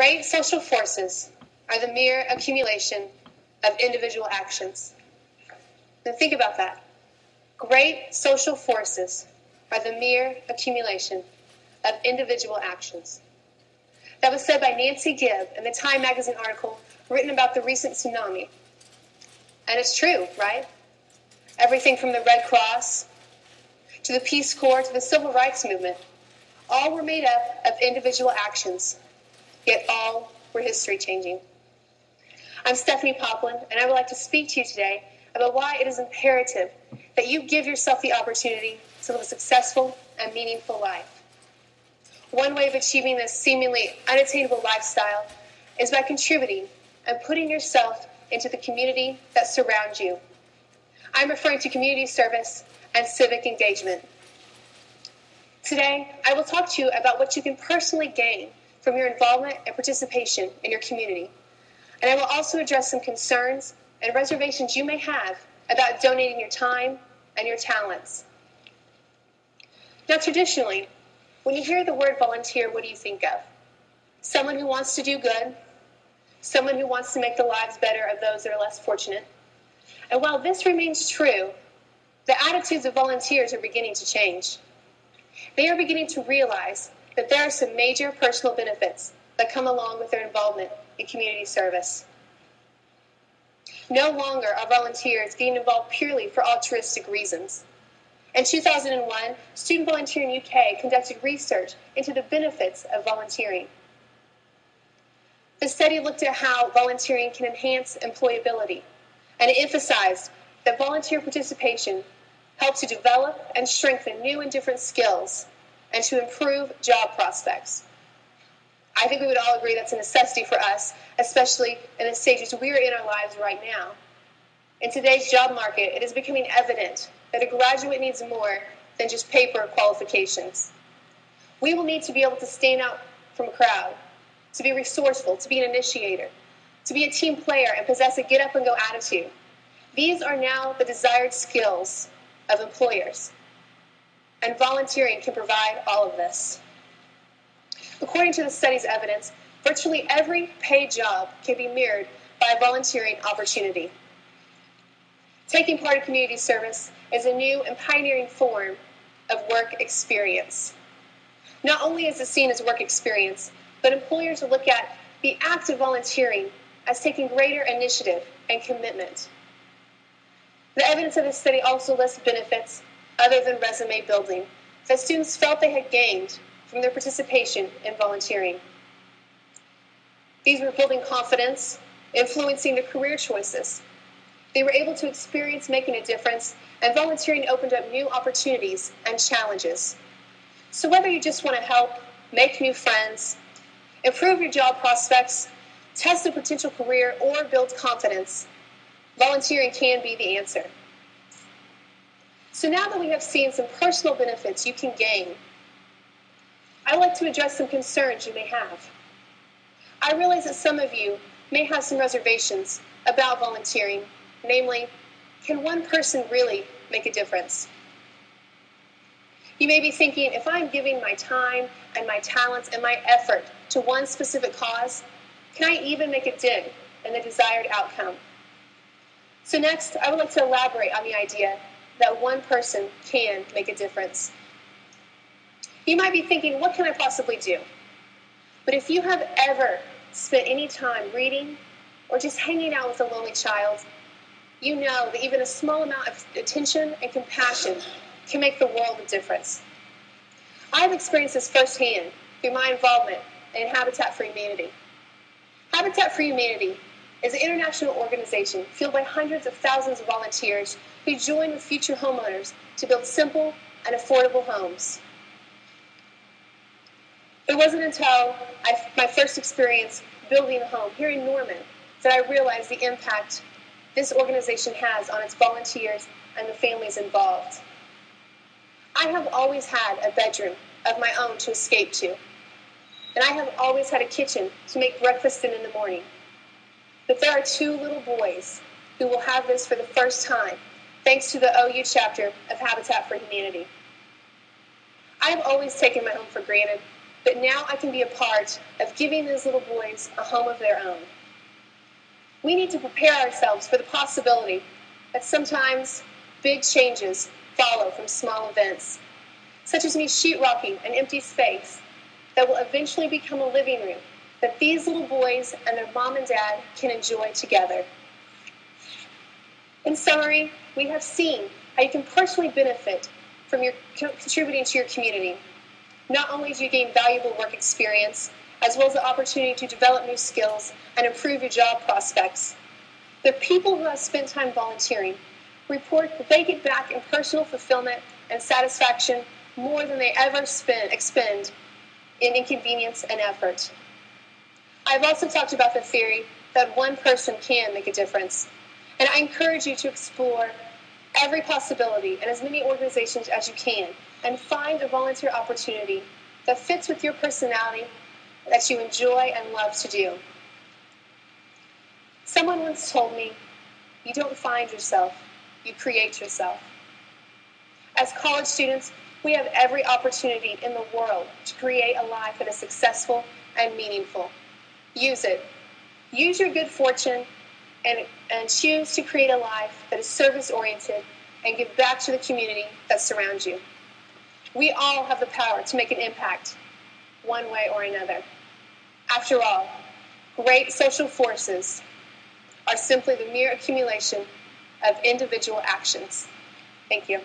Great social forces are the mere accumulation of individual actions. Now think about that. Great social forces are the mere accumulation of individual actions. That was said by Nancy Gibb in the Time magazine article written about the recent tsunami. And it's true, right? Everything from the Red Cross to the Peace Corps to the Civil Rights Movement, all were made up of individual actions, yet all were history-changing. I'm Stephanie Poplin, and I would like to speak to you today about why it is imperative that you give yourself the opportunity to live a successful and meaningful life. One way of achieving this seemingly unattainable lifestyle is by contributing and putting yourself into the community that surrounds you. I'm referring to community service and civic engagement. Today, I will talk to you about what you can personally gain from your involvement and participation in your community. And I will also address some concerns and reservations you may have about donating your time and your talents. Now, traditionally, when you hear the word volunteer, what do you think of? Someone who wants to do good, someone who wants to make the lives better of those that are less fortunate. And while this remains true, the attitudes of volunteers are beginning to change. They are beginning to realize that there are some major personal benefits that come along with their involvement in community service. No longer are volunteers getting involved purely for altruistic reasons. In 2001, Student Volunteering UK conducted research into the benefits of volunteering. The study looked at how volunteering can enhance employability, and it emphasized that volunteer participation helps to develop and strengthen new and different skills and to improve job prospects. I think we would all agree that's a necessity for us, especially in the stages we are in our lives right now. In today's job market, it is becoming evident that a graduate needs more than just paper qualifications. We will need to be able to stand out from a crowd, to be resourceful, to be an initiator, to be a team player and possess a get-up-and-go attitude. These are now the desired skills of employers, and volunteering can provide all of this. According to the study's evidence, virtually every paid job can be mirrored by a volunteering opportunity. Taking part in community service is a new and pioneering form of work experience. Not only is it seen as work experience, but employers will look at the act of volunteering as taking greater initiative and commitment. The evidence of this study also lists benefits other than resume building that students felt they had gained from their participation in volunteering. These were building confidence, influencing their career choices. They were able to experience making a difference, and volunteering opened up new opportunities and challenges. So whether you just want to help, make new friends, improve your job prospects, test a potential career, or build confidence, volunteering can be the answer. So now that we have seen some personal benefits you can gain, I would like to address some concerns you may have. I realize that some of you may have some reservations about volunteering, namely, can one person really make a difference? You may be thinking, if I'm giving my time and my talents and my effort to one specific cause, can I even make a dent in the desired outcome? So next, I would like to elaborate on the idea that one person can make a difference. You might be thinking, what can I possibly do? But if you have ever spent any time reading or just hanging out with a lonely child, you know that even a small amount of attention and compassion can make the world of difference. I've experienced this firsthand through my involvement in Habitat for Humanity. Habitat for Humanity is an international organization fueled by hundreds of thousands of volunteers who join with future homeowners to build simple and affordable homes. It wasn't until my first experience building a home here in Norman that I realized the impact this organization has on its volunteers and the families involved. I have always had a bedroom of my own to escape to, and I have always had a kitchen to make breakfast in the morning. But there are two little boys who will have this for the first time, thanks to the OU chapter of Habitat for Humanity. I have always taken my home for granted, but now I can be a part of giving those little boys a home of their own. We need to prepare ourselves for the possibility that sometimes big changes follow from small events, such as me sheetrocking an empty space that will eventually become a living room that these little boys and their mom and dad can enjoy together. In summary, we have seen how you can personally benefit from your contributing to your community. Not only do you gain valuable work experience, as well as the opportunity to develop new skills and improve your job prospects, the people who have spent time volunteering report that they get back in personal fulfillment and satisfaction more than they ever expend in inconvenience and effort. I've also talked about the theory that one person can make a difference, and I encourage you to explore every possibility in as many organizations as you can and find a volunteer opportunity that fits with your personality that you enjoy and love to do. Someone once told me, you don't find yourself, you create yourself. As college students, we have every opportunity in the world to create a life that is successful and meaningful. Use it. Use your good fortune and choose to create a life that is service-oriented and give back to the community that surrounds you. We all have the power to make an impact, one way or another. After all, great social forces are simply the mere accumulation of individual actions. Thank you.